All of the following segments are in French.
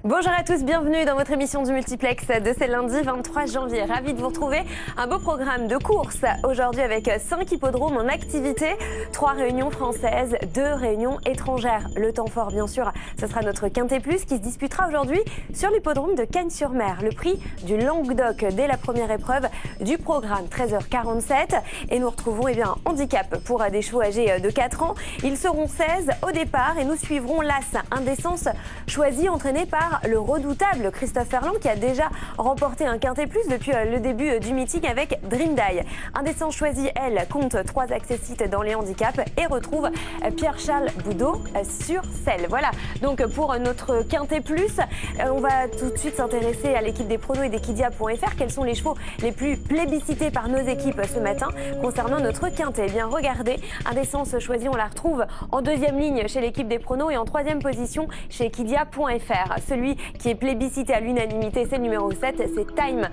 Bonjour à tous, bienvenue dans votre émission du multiplex de ce lundi 23 janvier. Ravi de vous retrouver. Un beau programme de courses aujourd'hui avec 5 hippodromes en activité, 3 réunions françaises, 2 réunions étrangères. Le temps fort, bien sûr, ce sera notre Quintet Plus qui se disputera aujourd'hui sur l'hippodrome de Cagnes-sur-Mer. Le prix du Languedoc dès la première épreuve du programme, 13h47. Et nous retrouvons handicap pour des chevaux âgés de 4 ans. Ils seront 16 au départ et nous suivrons l'As Indécence choisi, entraîné par le redoutable Christophe Ferland qui a déjà remporté un Quintet Plus depuis le début du meeting avec Dream Die. Indécence choisie, elle, compte 3 accessites dans les handicaps et retrouve Pierre-Charles Boudot sur selle. Voilà donc pour notre Quintet Plus. On va tout de suite s'intéresser à l'équipe des pronos et d'Equidia.fr. Quels sont les chevaux les plus plébiscités par nos équipes ce matin concernant notre Quintet? Eh bien, regardez, Indécence choisie, on la retrouve en deuxième ligne chez l'équipe des pronos et en troisième position chez Equidia.fr. Celui qui est plébiscité à l'unanimité, c'est le numéro 7, c'est Time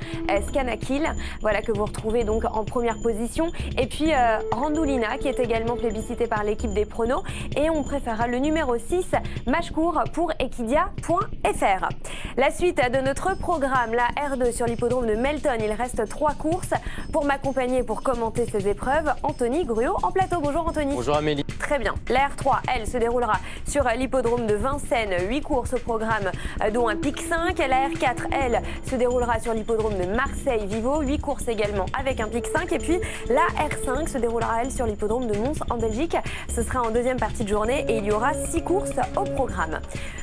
Scanakil. Voilà que vous retrouvez donc en première position. Et puis Randoulina qui est également plébiscité par l'équipe des pronos. Et on préférera le numéro 6, Mashkour pour Equidia.fr. La suite de notre programme, la R2 sur l'hippodrome de Melton. Il reste 3 courses. Pour m'accompagner, pour commenter ces épreuves, Anthony Gruot en plateau. Bonjour Anthony. Bonjour Amélie. Très bien. La R3, elle, se déroulera sur l'hippodrome de Vincennes. 8 courses au programme, dont un pic 5. La R4, elle, se déroulera sur l'hippodrome de Marseille-Vivo. 8 courses également avec un pic 5. Et puis la R5 se déroulera, elle, sur l'hippodrome de Mons en Belgique. Ce sera en deuxième partie de journée et il y aura 6 courses au programme.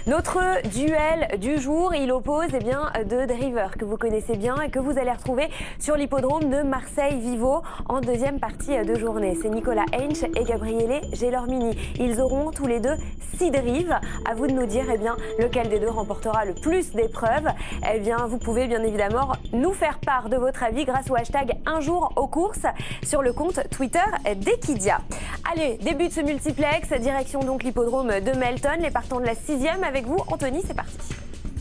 Notre duel du jour, il oppose deux drivers que vous connaissez bien et que vous allez retrouver sur l'hippodrome de Marseille-Vivo en deuxième partie de journée. C'est Nicolas Hench et Gabriele Gelormini. Ils auront tous les deux 6 drives. À vous de nous dire lequel des deux remportera le plus d'épreuves. Vous pouvez bien évidemment nous faire part de votre avis grâce au hashtag un jour aux courses sur le compte Twitter d'Equidia. Allez, début de ce multiplex, direction donc l'hippodrome de Melton, les partants de la 6e avec vous. Anthony, c'est parti.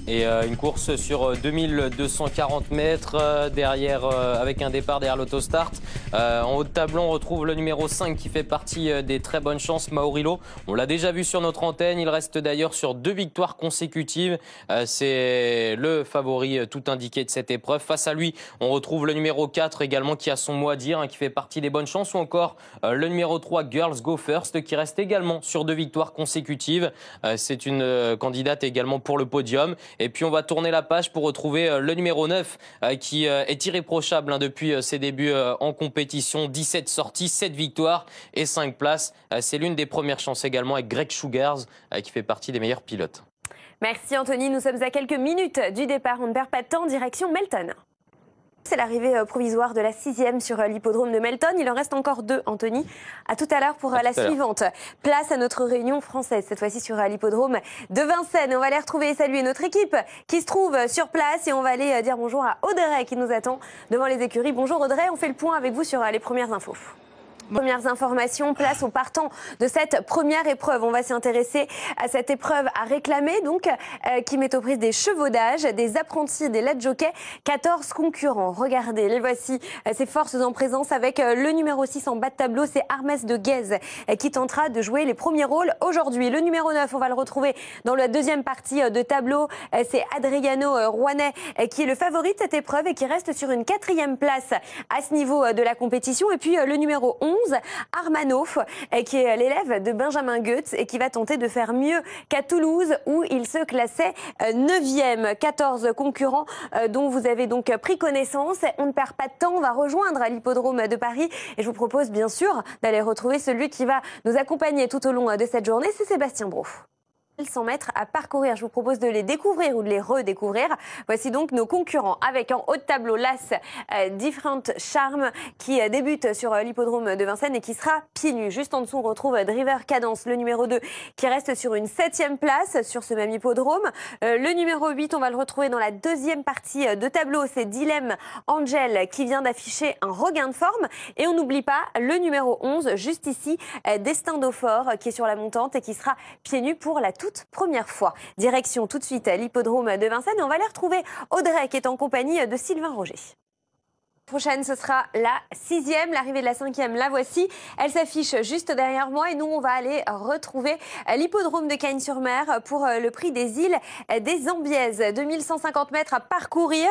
Et une course sur 2240 mètres derrière, avec un départ derrière l'autostart. En haut de tableau, on retrouve le numéro 5 qui fait partie des très bonnes chances, Maurilo. On l'a déjà vu sur notre antenne. Il reste d'ailleurs sur 2 victoires consécutives. C'est le favori tout indiqué de cette épreuve. Face à lui, on retrouve le numéro 4 également qui a son mot à dire, qui fait partie des bonnes chances. Ou encore le numéro 3, Girls Go First, qui reste également sur 2 victoires consécutives. C'est une candidate également pour le podium. Et puis on va tourner la page pour retrouver le numéro 9 qui est irréprochable depuis ses débuts en compétition. 17 sorties, 7 victoires et 5 places. C'est l'une des premières chances également avec Greg Sugars qui fait partie des meilleurs pilotes. Merci Anthony, nous sommes à quelques minutes du départ. On ne perd pas de temps, direction Melton. C'est l'arrivée provisoire de la 6e sur l'hippodrome de Melton. Il en reste encore 2, Anthony. À tout à l'heure pour la suivante. Place à notre réunion française, cette fois-ci sur l'hippodrome de Vincennes. On va aller retrouver et saluer notre équipe qui se trouve sur place. Et on va aller dire bonjour à Audrey qui nous attend devant les écuries. Bonjour Audrey, on fait le point avec vous sur les premières infos. Premières informations, place au partant de cette première épreuve. On va s'intéresser à cette épreuve à réclamer, qui met aux prises des chevaudages, des apprentis, des lait jockeys, 14 concurrents. Regardez, les voici, ces forces en présence avec le numéro 6 en bas de tableau, c'est Armès de Guèze qui tentera de jouer les premiers rôles aujourd'hui. Le numéro 9, on va le retrouver dans la deuxième partie de tableau, c'est Adriano Rouanet qui est le favori de cette épreuve et qui reste sur une 4e place à ce niveau de la compétition. Et puis le numéro 11, Armanoff, qui est l'élève de Benjamin Goetz et qui va tenter de faire mieux qu'à Toulouse où il se classait 9e. 14 concurrents dont vous avez donc pris connaissance. On ne perd pas de temps, on va rejoindre l'hippodrome de Paris et je vous propose bien sûr d'aller retrouver celui qui va nous accompagner tout au long de cette journée, c'est Sébastien Brault. 100 mètres à parcourir. Je vous propose de les découvrir ou de les redécouvrir. Voici donc nos concurrents avec en haut de tableau l'As Different Charm qui débute sur l'hippodrome de Vincennes et qui sera pieds nus. Juste en dessous, on retrouve Driver Cadence, le numéro 2 qui reste sur une 7e place sur ce même hippodrome. Le numéro 8, on va le retrouver dans la deuxième partie de tableau. C'est Dilemme Angel qui vient d'afficher un regain de forme. Et on n'oublie pas le numéro 11, juste ici, Destin d'Eau-Fort qui est sur la montante et qui sera pieds nus pour la toute première fois. Direction tout de suite l'hippodrome de Vincennes et on va aller retrouver Audrey qui est en compagnie de Sylvain Roger. Prochaine, ce sera la 6e, l'arrivée de la 5e, la voici. Elle s'affiche juste derrière moi et nous, on va aller retrouver l'hippodrome de Cagnes-sur-Mer pour le prix des îles des Ambiaises. 2150 mètres à parcourir,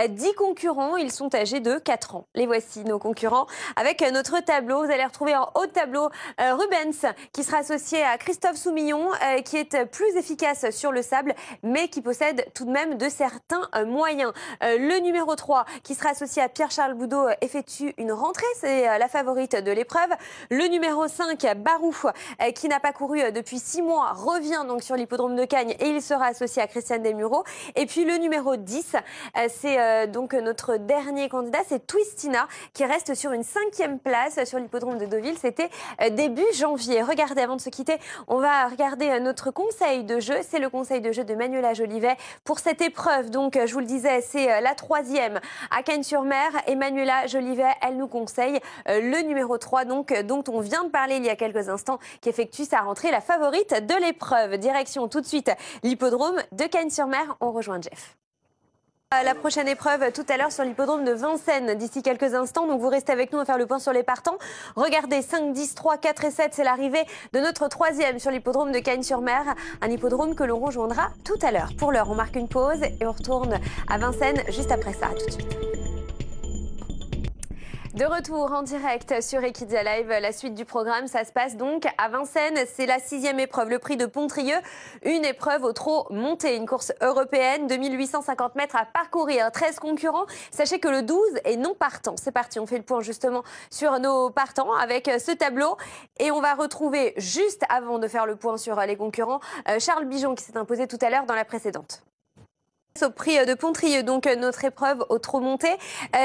10 concurrents, ils sont âgés de 4 ans. Les voici, nos concurrents, avec notre tableau. Vous allez retrouver en haut de tableau Rubens, qui sera associé à Christophe Soumillon, qui est plus efficace sur le sable, mais qui possède tout de même de certains moyens. Le numéro 3, qui sera associé à Pierre-Charles Boudot, effectue une rentrée, c'est la favorite de l'épreuve. Le numéro 5, Barou, qui n'a pas couru depuis 6 mois, revient donc sur l'hippodrome de Cagnes et il sera associé à Christiane Desmureaux. Et puis le numéro 10, c'est donc notre dernier candidat, c'est Twistina, qui reste sur une 5e place sur l'hippodrome de Deauville. C'était début janvier. Regardez, avant de se quitter, on va regarder notre conseil de jeu. C'est le conseil de jeu de Manuela Jolivet pour cette épreuve. Donc, je vous le disais, c'est la 3e à Cagnes-sur-Mer. Et Manuela Jolivet, elle nous conseille le numéro 3, donc, dont on vient de parler il y a quelques instants, qui effectue sa rentrée, la favorite de l'épreuve. Direction tout de suite l'hippodrome de Cagnes-sur-Mer. On rejoint Jeff. La prochaine épreuve tout à l'heure sur l'hippodrome de Vincennes d'ici quelques instants. Donc vous restez avec nous à faire le point sur les partants. Regardez, 5, 10, 3, 4 et 7, c'est l'arrivée de notre 3e sur l'hippodrome de Cagnes-sur-Mer. Un hippodrome que l'on rejoindra tout à l'heure. Pour l'heure, on marque une pause et on retourne à Vincennes juste après ça. À tout de suite. De retour en direct sur Equidia Live, la suite du programme, ça se passe donc à Vincennes. C'est la 6e épreuve, le prix de Pontrieux. Une épreuve au trot monté, une course européenne, 2850 mètres à parcourir, 13 concurrents. Sachez que le 12 est non partant. C'est parti, on fait le point justement sur nos partants avec ce tableau. Et on va retrouver, juste avant de faire le point sur les concurrents, Charles Bijon qui s'est imposé tout à l'heure dans la précédente. Au prix de Pontrieux, donc notre épreuve au trot monté.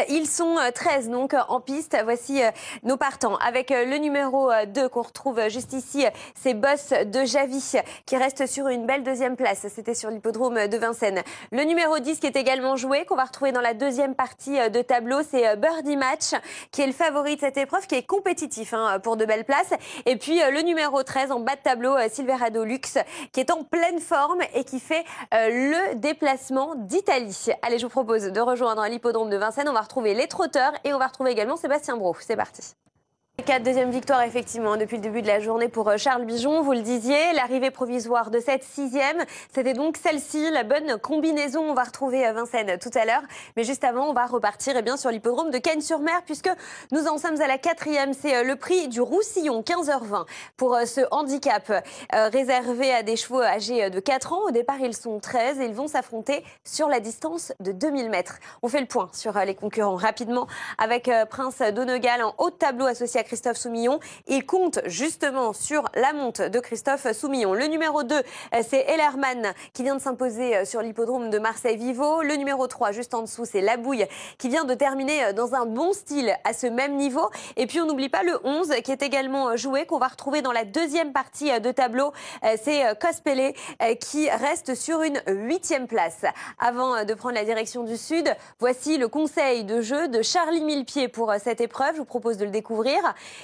Ils sont 13 donc en piste. Voici nos partants avec le numéro 2 qu'on retrouve juste ici. C'est Boss de Javy qui reste sur une belle 2e place. C'était sur l'hippodrome de Vincennes. Le numéro 10 qui est également joué, qu'on va retrouver dans la 2e partie de tableau, c'est Birdie Match qui est le favori de cette épreuve, qui est compétitif pour de belles places. Et puis le numéro 13 en bas de tableau, Silverado Lux, qui est en pleine forme et qui fait le déplacement d'Italie. Allez, je vous propose de rejoindre l'hippodrome de Vincennes. On va retrouver les trotteurs et on va retrouver également Sébastien Brault. C'est parti. 4e victoire effectivement depuis le début de la journée pour Charles Bijon, vous le disiez, l'arrivée provisoire de cette 6e, c'était donc celle-ci, la bonne combinaison. On va retrouver Vincennes tout à l'heure, mais juste avant on va repartir sur l'hippodrome de Cagnes-sur-Mer puisque nous en sommes à la 4e, c'est le prix du Roussillon, 15h20 pour ce handicap réservé à des chevaux âgés de 4 ans. Au départ ils sont 13 et ils vont s'affronter sur la distance de 2000 mètres. On fait le point sur les concurrents rapidement avec Prince Donegal en haut de tableau associé à Christophe Soumillon. Il compte justement sur la monte de Christophe Soumillon. Le numéro 2, c'est Ellerman qui vient de s'imposer sur l'hippodrome de Marseille-Vivo. Le numéro 3, juste en dessous, c'est Labouille qui vient de terminer dans un bon style à ce même niveau. Et puis on n'oublie pas le 11 qui est également joué, qu'on va retrouver dans la 2e partie de tableau. C'est Cospelé qui reste sur une 8e place. Avant de prendre la direction du sud, voici le conseil de jeu de Charlie Millepied pour cette épreuve. Je vous propose de le découvrir.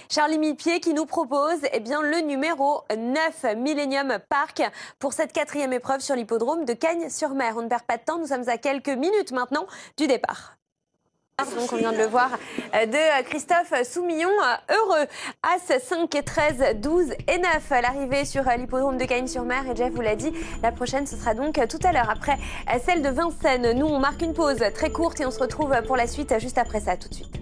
Charlie Millepied qui nous propose le numéro 9, Millennium Park, pour cette 4e épreuve sur l'hippodrome de Cagnes-sur-Mer. On ne perd pas de temps, nous sommes à quelques minutes maintenant du départ. Donc on vient de le voir, de Christophe Soumillon, heureux. As, 5, 13, 12 et 9 à l'arrivée sur l'hippodrome de Cagnes-sur-Mer. Et Jeff vous l'a dit, la prochaine ce sera donc tout à l'heure après celle de Vincennes. Nous on marque une pause très courte et on se retrouve pour la suite juste après ça, tout de suite.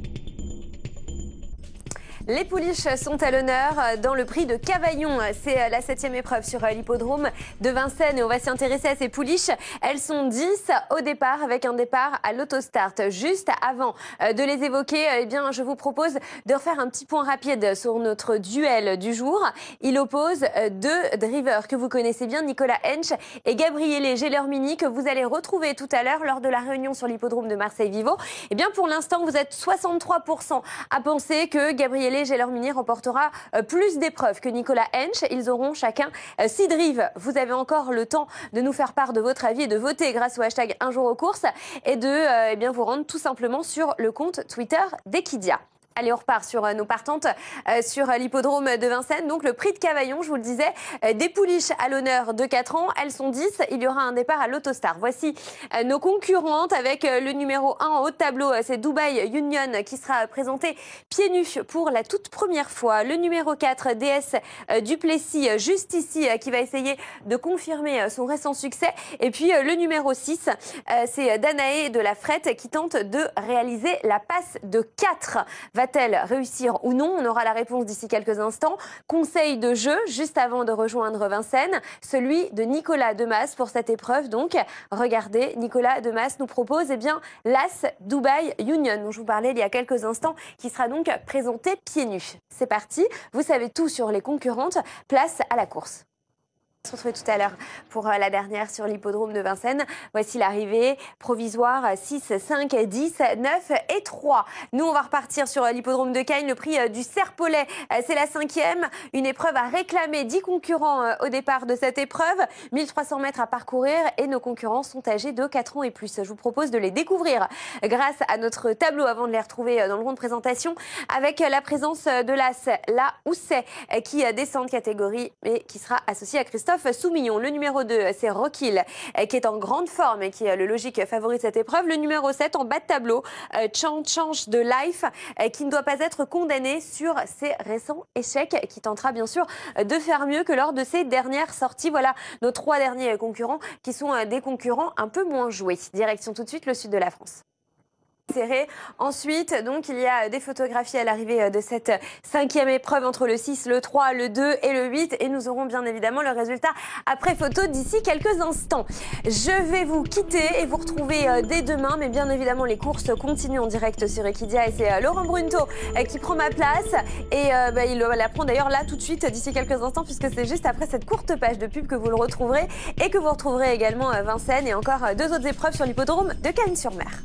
Les pouliches sont à l'honneur dans le prix de Cavaillon. C'est la 7e épreuve sur l'hippodrome de Vincennes et on va s'y intéresser à ces pouliches. Elles sont 10 au départ avec un départ à l'autostart. Juste avant de les évoquer, je vous propose de refaire un petit point rapide sur notre duel du jour. Il oppose 2 drivers que vous connaissez bien, Nicolas Hench et Gabriele Gelormini, que vous allez retrouver tout à l'heure lors de la réunion sur l'hippodrome de Marseille-Vivo. Pour l'instant, vous êtes 63% à penser que Gabriele Gelormini remportera plus d'épreuves que Nicolas Hench. Ils auront chacun 6 drives. Vous avez encore le temps de nous faire part de votre avis et de voter grâce au hashtag Un jour aux courses et de vous rendre tout simplement sur le compte Twitter d'Equidia. Allez, on repart sur nos partantes sur l'hippodrome de Vincennes. Donc le prix de Cavaillon, je vous le disais, des pouliches à l'honneur de 4 ans. Elles sont 10. Il y aura un départ à l'Autostar. Voici nos concurrentes avec le numéro 1 en haut de tableau. C'est Dubai Union qui sera présenté pieds nus pour la toute première fois. Le numéro 4, DS Duplessis, juste ici, qui va essayer de confirmer son récent succès. Et puis le numéro 6, c'est Danae de la Frette qui tente de réaliser la passe de 4. Va-t-elle réussir ou non? On aura la réponse d'ici quelques instants. Conseil de jeu, juste avant de rejoindre Vincennes, celui de Nicolas Demas pour cette épreuve. Donc, regardez, Nicolas Demas nous propose l'As Dubai Union, dont je vous parlais il y a quelques instants, qui sera donc présenté pieds nus. C'est parti, vous savez tout sur les concurrentes. Place à la course. On se retrouve tout à l'heure pour la dernière sur l'hippodrome de Vincennes. Voici l'arrivée provisoire 6, 5, 10, 9 et 3. Nous, on va repartir sur l'hippodrome de Cagnes. Le prix du Serpollet, c'est la 5e. Une épreuve à réclamer. 10 concurrents au départ de cette épreuve. 1300 mètres à parcourir et nos concurrents sont âgés de 4 ans et plus. Je vous propose de les découvrir grâce à notre tableau avant de les retrouver dans le rond de présentation avec la présence de l'As, la Housset, qui descend de catégorie et qui sera associé à Christophe Soumillon. Le numéro 2, c'est Rockhill, qui est en grande forme et qui est le logique favori de cette épreuve. Le numéro 7, en bas de tableau, Change de Life, qui ne doit pas être condamné sur ses récents échecs, qui tentera bien sûr de faire mieux que lors de ses dernières sorties. Voilà nos 3 derniers concurrents qui sont des concurrents un peu moins joués. Direction tout de suite le sud de la France. Serré. Ensuite, donc, il y a des photographies à l'arrivée de cette 5e épreuve entre le 6, le 3, le 2 et le 8. Et nous aurons bien évidemment le résultat après photo d'ici quelques instants. Je vais vous quitter et vous retrouver dès demain. Mais bien évidemment, les courses continuent en direct sur Equidia. Et c'est Laurent Brunto qui prend ma place. Et il la prend d'ailleurs là tout de suite d'ici quelques instants puisque c'est juste après cette courte page de pub que vous le retrouverez. Et que vous retrouverez également Vincennes et encore 2 autres épreuves sur l'hippodrome de Cagnes-sur-Mer.